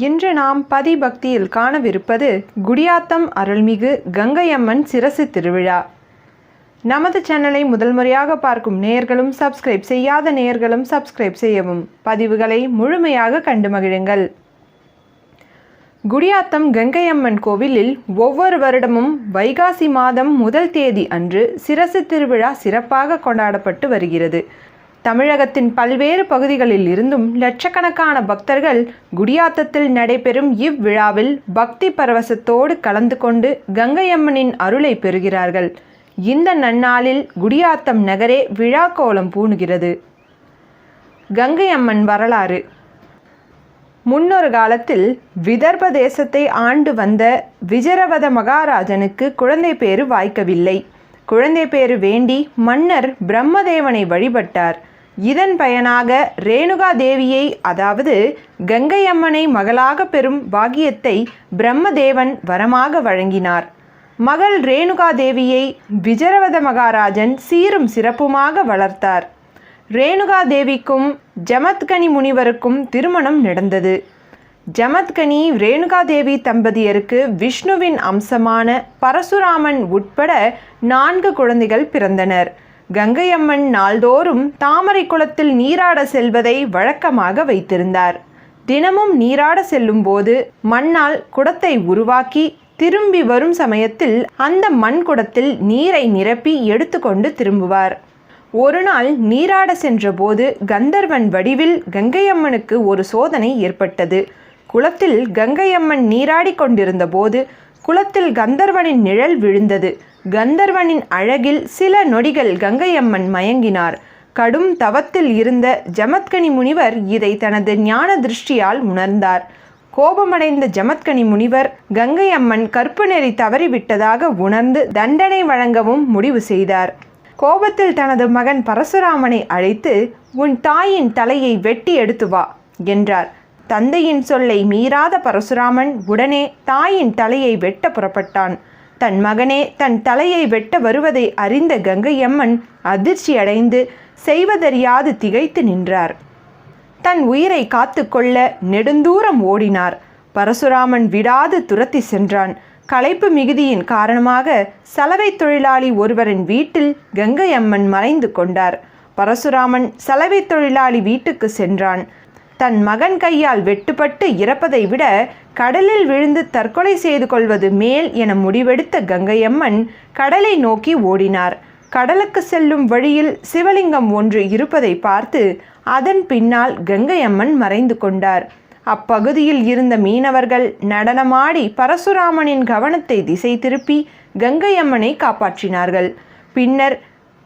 இன்று நாம் பதிபக்தியில் காணவிருப்பது குடியாத்தம் அருள்மிகு கங்கையம்மன் சிரசு திருவிழா. நமது சேனலை முதல் முறையாக பார்க்கும் நேயர்களும் சப்ஸ்கிரைப் செய்யாத நேயர்களும் சப்ஸ்கிரைப் செய்யவும். பதிவுகளை முழுமையாக கண்டு மகிழுங்கள். குடியாத்தம் கங்கையம்மன் கோவிலில் ஒவ்வொரு வருடமும் வைகாசி மாதம் முதல் தேதி அன்று சிரசு திருவிழா சிறப்பாக கொண்டாடப்பட்டு வருகிறது. தமிழகத்தின் பல்வேறு பகுதிகளில் இருந்தும் லட்சக்கணக்கான பக்தர்கள் குடியாத்தத்தில் நடைபெறும் இவ்விழாவில் பக்தி பரவசத்தோடு கலந்து கொண்டு கங்கையம்மனின் அருளை பெறுகிறார்கள். இந்த நன்னாளில் குடியாத்தம் நகரே விழா கோலம் பூணுகிறது. கங்கையம்மன் வரலாறு. முன்னொரு காலத்தில் விதர்ப தேசத்தை ஆண்டு வந்த விஜரவத மகாராஜனுக்கு குழந்தை பேறு வாய்க்கவில்லை. குழந்தை பேறு வேண்டி மன்னர் பிரம்மதேவனை வழிபட்டார். இதன் பயனாக ரேணுகா தேவியை, அதாவது கங்கையம்மனை மகளாக பெறும் பாக்கியத்தை பிரம்மதேவன் வரமாக வழங்கினார். மகள் ரேணுகா தேவியை விஜரவத மகாராஜன் சீரும் சிறப்புமாக வளர்த்தார். ரேணுகா தேவிக்கும் ஜமத்கனி முனிவருக்கும் திருமணம் நடந்தது. ஜமத்கனி ரேணுகா தேவி தம்பதியருக்கு விஷ்ணுவின் அம்சமான பரசுராமன் உட்பட 4 குழந்தைகள் பிறந்தனர். கங்கையம்மன் நாள்தோறும் தாமரை குளத்தில் நீராட செல்வதை வழக்கமாக வைத்திருந்தார். தினமும் நீராட செல்லும் போது மண்ணால் குடத்தை உருவாக்கி திரும்பி வரும் சமயத்தில் அந்த மண் குடத்தில் நீரை நிரப்பி எடுத்துக்கொண்டு திரும்புவார். ஒரு நாள் நீராட சென்றபோது கந்தர்வன் வடிவில் கங்கையம்மனுக்கு ஒரு சோதனை ஏற்பட்டது. குளத்தில் கங்கையம்மன் நீராடி கொண்டிருந்த போது குளத்தில் கந்தர்வனின் நிழல் விழுந்தது. கந்தர்வனின் அழகில் சில நொடிகள் கங்கையம்மன் மயங்கினார். கடும் தவத்தில் இருந்த ஜமத்கனி முனிவர் இதை தனது ஞான திருஷ்டியால் உணர்ந்தார். கோபமடைந்த ஜமத்கனி முனிவர் கங்கையம்மன் கற்பு நெறி தவறிவிட்டதாக உணர்ந்து தண்டனை வழங்கவும் முடிவு செய்தார். கோபத்தில் தனது மகன் பரசுராமனை அழைத்து, உன் தாயின் தலையை வெட்டி எடுத்து வா என்றார். தந்தையின் சொல்லை மீறாத பரசுராமன் உடனே தாயின் தலையை வெட்ட புறப்பட்டான். தன் மகனே தன் தலையை வெட்ட வருவதை அறிந்த கங்கையம்மன் அதிர்ச்சி அடைந்து செய்வதறியாது திகைத்து நின்றார். தன் உயிரை காத்து கொள்ள நெடுந்தூரம் ஓடினார். பரசுராமன் விடாது துரத்தி சென்றான். களைப்பு மிகுதியின் காரணமாக சலவை தொழிலாளி ஒருவரின் வீட்டில் கங்கையம்மன் மறைந்து கொண்டார். பரசுராமன் சலவை தொழிலாளி வீட்டுக்கு சென்றான். தன் மகன் கையால் வெட்டுப்பட்டு இறப்பதை விட கடலில் விழுந்து தற்கொலை செய்து கொள்வது மேல் என முடிவெடுத்த கங்கையம்மன் கடலை நோக்கி ஓடினார். கடலுக்கு செல்லும் வழியில் சிவலிங்கம் ஒன்று இருப்பதை பார்த்து அதன் பின்னால் கங்கையம்மன் மறைந்து கொண்டார். அப்பகுதியில் இருந்த மீனவர்கள் நடனமாடி பரசுராமனின் கவனத்தை திசை திருப்பி கங்கையம்மனை காப்பாற்றினார்கள். பின்னர்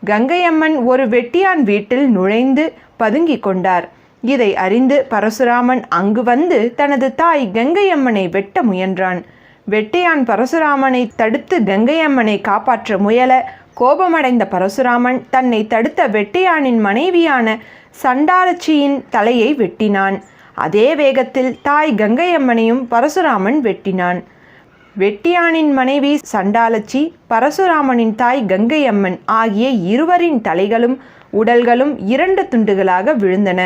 கங்கையம்மன் ஒரு வெட்டியான் வீட்டில் நுழைந்து பதுங்கிக் கொண்டார். இதை அறிந்து பரசுராமன் அங்கு வந்து தனது தாய் கங்கையம்மனை வெட்ட முயன்றான். வெட்டியான் பரசுராமனை தடுத்து கங்கையம்மனை காப்பாற்ற முயல கோபமடைந்த பரசுராமன் தன்னை தடுத்த வெட்டியானின் மனைவியான சண்டாலச்சியின் தலையை வெட்டினான். அதே வேகத்தில் தாய் கங்கையம்மனையும் பரசுராமன் வெட்டினான். வெட்டியானின் மனைவி சண்டாலச்சி, பரசுராமனின் தாய் கங்கையம்மன் ஆகிய இருவரின் தலைகளும் உடல்களும் 2 துண்டுகளாக விழுந்தன.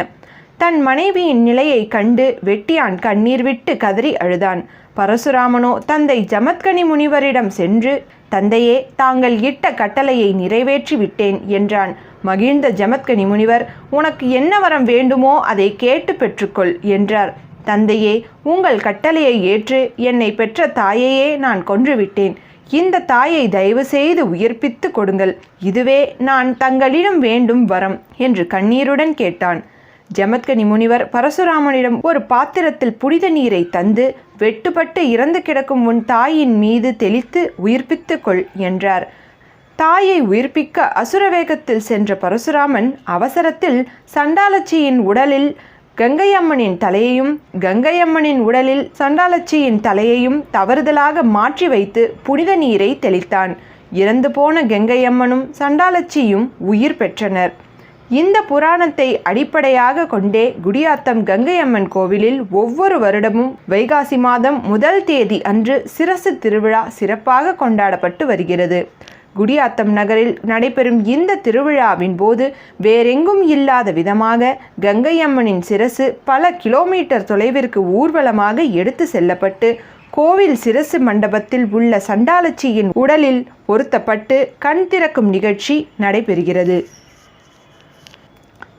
தன் மனைவியின் நிலையை கண்டு வெட்டியான் கண்ணீர் விட்டு கதறி அழுதான். பரசுராமனோ தந்தை ஜமத்கனி முனிவரிடம் சென்று, தந்தையே, தாங்கள் இட்ட கட்டளையை நிறைவேற்றி விட்டேன் என்றான். மகிழ்ந்த ஜமத்கனி முனிவர், உனக்கு என்ன வரம் வேண்டுமோ அதை கேட்டு பெற்றுக்கொள் என்றார். தந்தையே, உங்கள் கட்டளையை ஏற்று என்னை பெற்ற தாயையே நான் கொன்றுவிட்டேன். இந்த தாயை தயவு செய்து உயிர்ப்பித்து கொடுங்கள். இதுவே நான் தங்களிடம் வேண்டும் வரம் என்று கண்ணீருடன் கேட்டான். ஜமத்கனி முனிவர் பரசுராமனிடம் ஒரு பாத்திரத்தில் புனித நீரை தந்து, வெட்டுப்பட்டு இறந்து கிடக்கும் உன் தாயின் மீது தெளித்து உயிர்ப்பித்து கொள் என்றார். தாயை உயிர்ப்பிக்க அசுரவேகத்தில் சென்ற பரசுராமன் அவசரத்தில் சண்டாலச்சியின் உடலில் கங்கையம்மனின் தலையையும் கங்கையம்மனின் உடலில் சண்டாலச்சியின் தலையையும் தவறுதலாக மாற்றி வைத்து புனித நீரை தெளித்தான். இறந்து போன கங்கையம்மனும் சண்டாலச்சியும் உயிர் பெற்றனர். இந்த புராணத்தை அடிப்படையாக கொண்டே குடியாத்தம் கங்கையம்மன் கோவிலில் ஒவ்வொரு வருடமும் வைகாசி மாதம் முதல் தேதி அன்று சிரசு திருவிழா சிறப்பாக கொண்டாடப்பட்டு வருகிறது. குடியாத்தம் நகரில் நடைபெறும் இந்த திருவிழாவின் போது வேறெங்கும் இல்லாத விதமாக கங்கை அம்மனின் சிரசு பல கிலோமீட்டர் தொலைவிற்கு ஊர்வலமாக எடுத்து செல்லப்பட்டு கோவில் சிரசு மண்டபத்தில் உள்ள சண்டாளச்சியின் உடலில் பொருத்தப்பட்டு கண் திறக்கும் நிகழ்ச்சி நடைபெறுகிறது.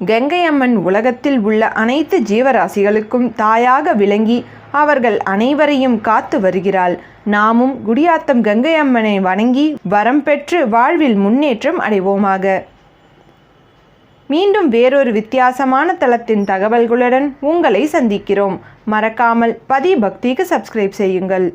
கங்கை அம்மன் உலகத்தில் உள்ள அனைத்து ஜீவராசிகளுக்கும் தாயாக விளங்கி அவர்கள் அனைவரையும் காத்து வருகிறாள். நாமும் குடியாத்தம் கங்கை அம்மனை வணங்கி வரம் பெற்று வாழ்வில் முன்னேற்றம் அடைவோமாக. மீண்டும் வேறொரு வித்தியாசமான தளத்தின் தகவல்களுடன் உங்களை சந்திக்கிறோம். மறக்காமல் பதி பக்திக்கு சப்ஸ்கிரைப் செய்யுங்கள்.